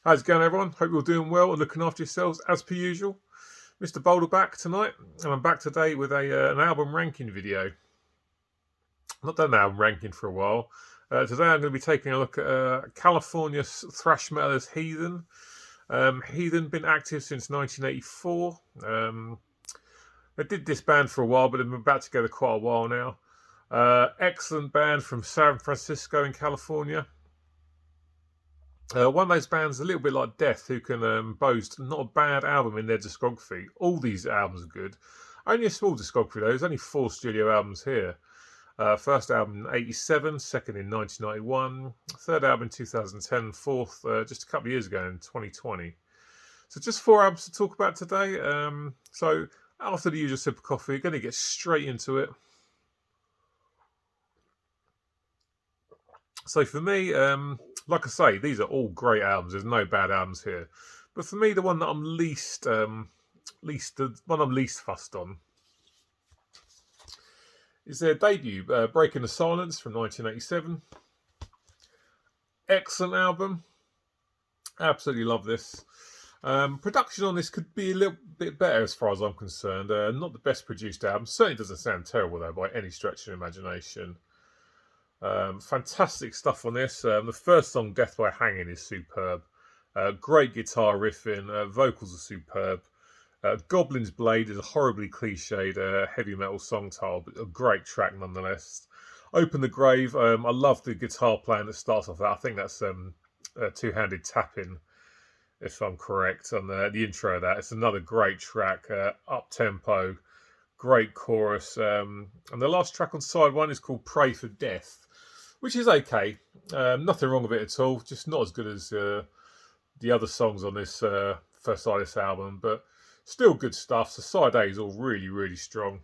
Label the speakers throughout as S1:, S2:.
S1: How's it going, everyone? Hope you're doing well and looking after yourselves as per usual. Mr. Boulder back tonight, and I'm back today with an album ranking video. I've not done an album ranking for a while. Today I'm going to be taking a look at California thrash metalers Heathen. Heathen been active since 1984. They did disband for a while, but they've been back together quite a while now. Excellent band from San Francisco in California. One of those bands, a little bit like Death, who can boast not a bad album in their discography. All these albums are good. Only a small discography though. There's only 4 studio albums here. First album in '87, second in 1991, third album in 2010, fourth just a couple of years ago in 2020. So just 4 albums to talk about today. So after the usual sip of coffee, we're going to get straight into it. So for me, like I say, these are all great albums. There's no bad albums here. But for me, the one that I'm least fussed on is their debut, Breaking the Silence from 1987. Excellent album. Absolutely love this. Production on this could be a little bit better as far as I'm concerned. Not the best produced album. Certainly doesn't sound terrible though by any stretch of the imagination. Fantastic stuff on this. The first song, Death by Hanging, is superb. Great guitar riffing. Vocals are superb. Goblin's Blade is a horribly cliched heavy metal song title, but a great track nonetheless. Open the Grave. I love the guitar playing that starts off that. I think that's two-handed tapping, if I'm correct, on the intro of that. It's another great track. Up-tempo. Great chorus. And the last track on side 1 is called Pray for Death, which is okay. Nothing wrong with it at all. Just not as good as the other songs on this first side of this album, but still good stuff. So side A is all really, really strong.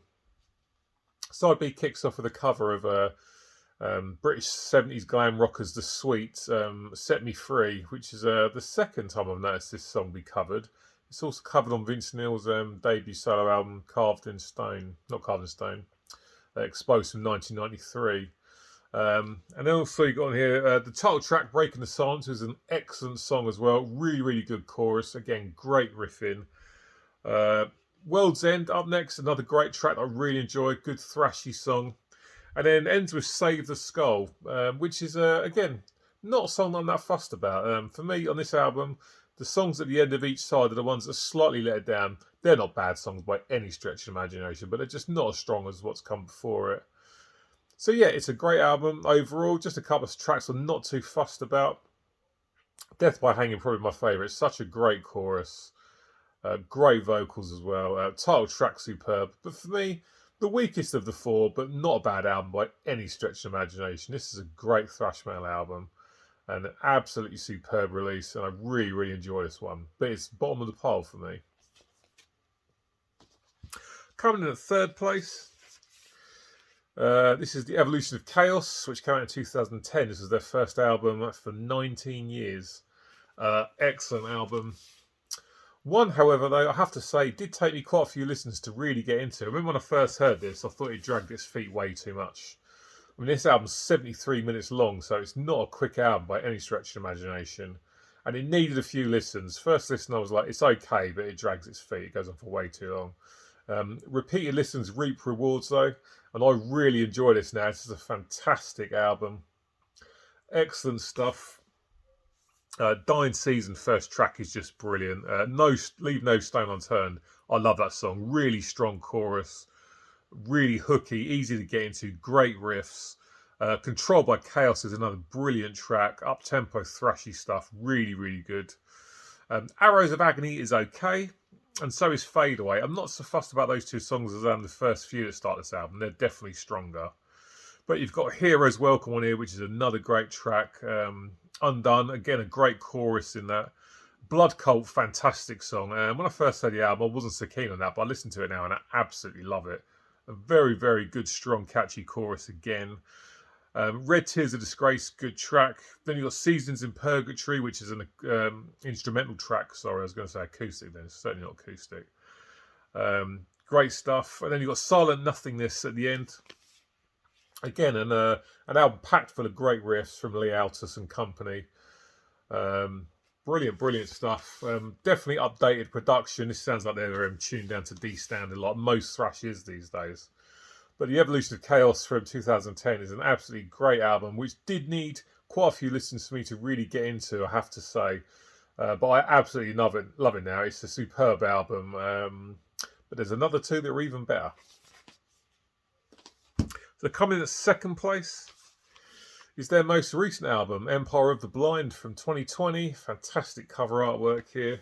S1: Side B kicks off with a cover of British 70s glam rockers The Sweets, Set Me Free, which is the second time I've noticed this song be covered. It's also covered on Vince Neil's debut solo album, Exposed from 1993. And then also you got on here the title track, Breaking the Silence, is an excellent song as well. Really, really good chorus. Again, great riffing. World's End up next, another great track that I really enjoy. Good thrashy song. And then ends with Save the Skull, which is, again, not a song I'm that fussed about. For me, on this album, the songs at the end of each side are the ones that slightly let it down. They're not bad songs by any stretch of imagination, but they're just not as strong as what's come before it. So yeah, it's a great album overall. Just a couple of tracks I'm not too fussed about. Death by Hanging, probably my favourite. It's such a great chorus. Great vocals as well. Title track superb. But for me, the weakest of the 4, but not a bad album by any stretch of imagination. This is a great thrash metal album. And an absolutely superb release. And I really, really enjoy this one. But it's bottom of the pile for me. Coming in at third place. This is The Evolution of Chaos, which came out in 2010. This was their first album for 19 years. Excellent album. One, however, though, I have to say, did take me quite a few listens to really get into. I remember when I first heard this, I thought it dragged its feet way too much. I mean, this album's 73 minutes long, so it's not a quick album by any stretch of imagination. And it needed a few listens. First listen, I was like, it's okay, but it drags its feet. It goes on for way too long. Repeated listens reap rewards, though. And I really enjoy this now. This is a fantastic album. Excellent stuff. Dying Season first track is just brilliant. Leave No Stone Unturned. I love that song. Really strong chorus. Really hooky, easy to get into, great riffs. Controlled by Chaos is another brilliant track. Up-tempo, thrashy stuff. Really, really good. Arrows of Agony is okay. And so is Fade Away. I'm not so fussed about those 2 songs as the first few that start this album. They're definitely stronger. But you've got Heroes Welcome on here, which is another great track. Undone, again, a great chorus in that. Blood Cult, fantastic song. When I first heard the album, I wasn't so keen on that, but I listen to it now and I absolutely love it. A very, very good, strong, catchy chorus again. Red Tears of Disgrace, good track. Then you've got Seasons in Purgatory, which is an instrumental track. Sorry, I was going to say acoustic then. It's certainly not acoustic. Great stuff. And then you've got Silent Nothingness at the end. Again, an album packed full of great riffs from Lee Altus and company. Brilliant, brilliant stuff. Definitely updated production. This sounds like they're tuned down to D standard, like most thrash is these days. But The Evolution of Chaos from 2010 is an absolutely great album, which did need quite a few listens for me to really get into, I have to say. But I absolutely love it now. It's a superb album. But there's another two that are even better. So coming in at second place is their most recent album, Empire of the Blind from 2020. Fantastic cover artwork here.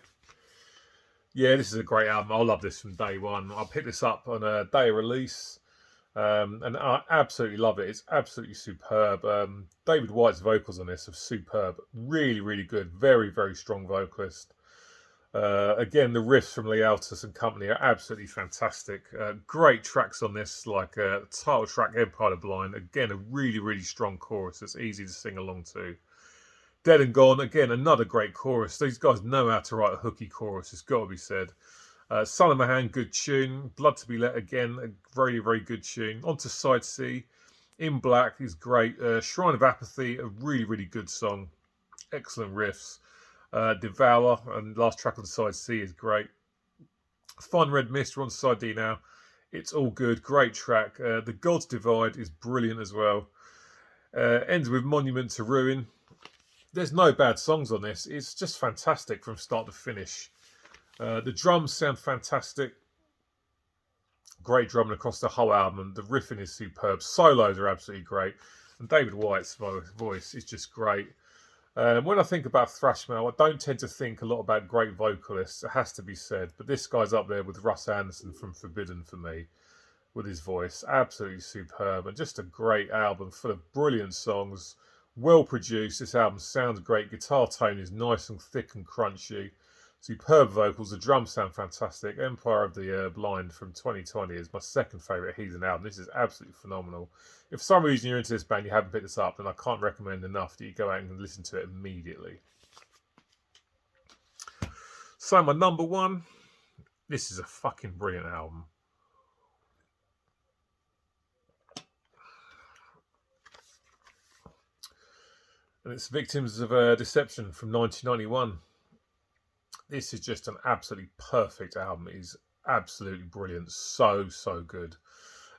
S1: Yeah, this is a great album. I love this from day one. I picked this up on a day of release. And I absolutely love it. It's absolutely superb. David White's vocals on this are superb. Really, really good. Very, very strong vocalist. Again, the riffs from Lee Altus and company are absolutely fantastic. Great tracks on this, like title track Empire of the Blind. Again, a really, really strong chorus that's easy to sing along to. Dead and Gone, again, another great chorus. These guys know how to write a hooky chorus, it's got to be said. Son of My Hand, good tune. Blood to Be Let, again, a very, very good tune. On to Side C. In Black is great. Shrine of Apathy, a really, really good song. Excellent riffs. Devour, and last track on Side C is great. Fun Red Mist, we're on Side D now. It's all good. Great track. The Gods Divide is brilliant as well. Ends with Monument to Ruin. There's no bad songs on this. It's just fantastic from start to finish. The drums sound fantastic. Great drumming across the whole album. The riffing is superb. Solos are absolutely great. And David White's voice is just great. When I think about thrash metal, I don't tend to think a lot about great vocalists. It has to be said. But this guy's up there with Russ Anderson from Forbidden for me. With his voice. Absolutely superb. And just a great album full of brilliant songs. Well produced. This album sounds great. Guitar tone is nice and thick and crunchy. Superb vocals, the drums sound fantastic. Empire of the Blind from 2020 is my second favourite Heathen album. This is absolutely phenomenal. If for some reason you're into this band, you haven't picked this up, then I can't recommend enough that you go out and listen to it immediately. So my number one, this is a fucking brilliant album. And it's Victims of Deception from 1991. This is just an absolutely perfect album. It is absolutely brilliant. So, so good.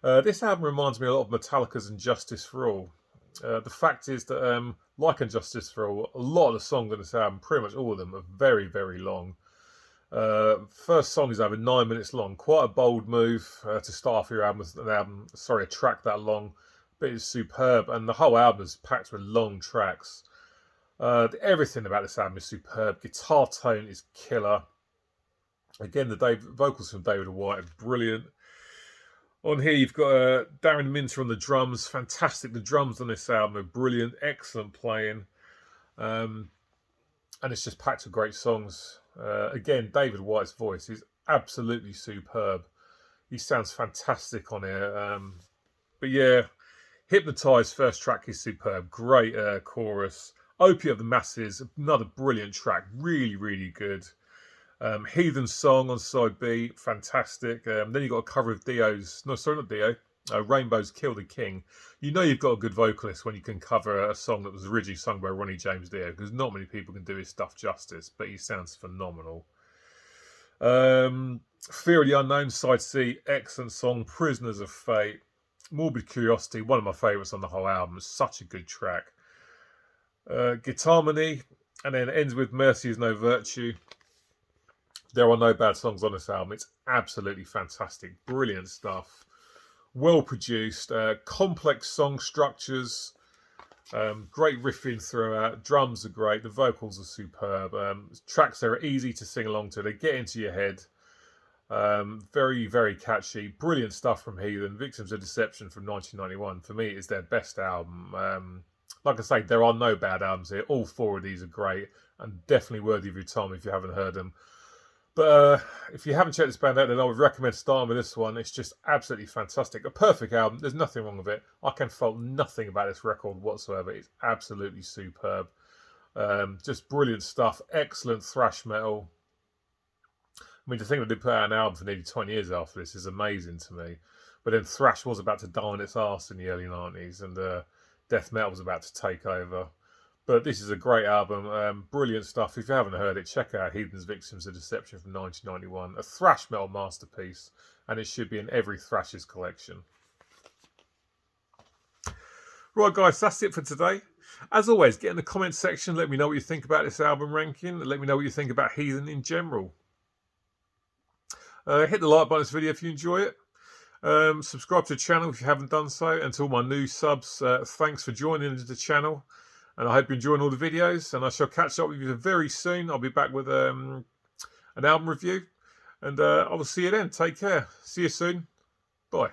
S1: This album reminds me a lot of Metallica's And Justice for All. The fact is that, like And Justice for All, a lot of the songs on this album, pretty much all of them, are very, very long. First song is over 9 minutes long. Quite a bold move to start off your album with a track that long. But it's superb. And the whole album is packed with long tracks. Everything about this album is superb. Guitar tone is killer. Again, the vocals from David White are brilliant. On here, you've got Darren Minter on the drums. Fantastic. The drums on this album are brilliant. Excellent playing. And it's just packed with great songs. Again, David White's voice is absolutely superb. He sounds fantastic on here. But yeah, Hypnotize first track is superb. Great chorus. Opiate of the Masses, another brilliant track. Really, really good. Heathen Song on side B, fantastic. Then you've got a cover of Rainbow's Kill the King. You know you've got a good vocalist when you can cover a song that was originally sung by Ronnie James Dio, because not many people can do his stuff justice, but he sounds phenomenal. Fear of the Unknown, side C, excellent song. Prisoners of Fate. Morbid Curiosity, one of my favourites on the whole album. It's such a good track. Guitarmony, and then it ends with Mercy is No Virtue. There are no bad songs on this album. It's absolutely fantastic. Brilliant stuff. Well produced. Complex song structures. Great riffing throughout. Drums are great. The vocals are superb. Tracks that are easy to sing along to. They get into your head. Very, very catchy. Brilliant stuff from Heathen. Victims of Deception from 1991. For me, it's their best album. Like I say, there are no bad albums here. All four of these are great and definitely worthy of your time if you haven't heard them. But if you haven't checked this band out, then I would recommend starting with this one. It's just absolutely fantastic. A perfect album. There's nothing wrong with it. I can fault nothing about this record whatsoever. It's absolutely superb. Just brilliant stuff. Excellent thrash metal. I mean, to think that they put out an album for nearly 20 years after this is amazing to me. But then thrash was about to die on its arse in the early 90s, and death metal was about to take over. But this is a great album, brilliant stuff. If you haven't heard it, check out Heathen's Victims of Deception from 1991, a thrash metal masterpiece, and it should be in every Thrashers collection. Right, guys, that's it for today. As always, get in the comments section. Let me know what you think about this album ranking. Let me know what you think about Heathen in general. Hit the like button on this video if you enjoy it. Subscribe to the channel if you haven't done so. And to all my new subs, thanks for joining the channel. And I hope you're enjoying all the videos. And I shall catch up with you very soon. I'll be back with an album review. And I will see you then. Take care. See you soon. Bye.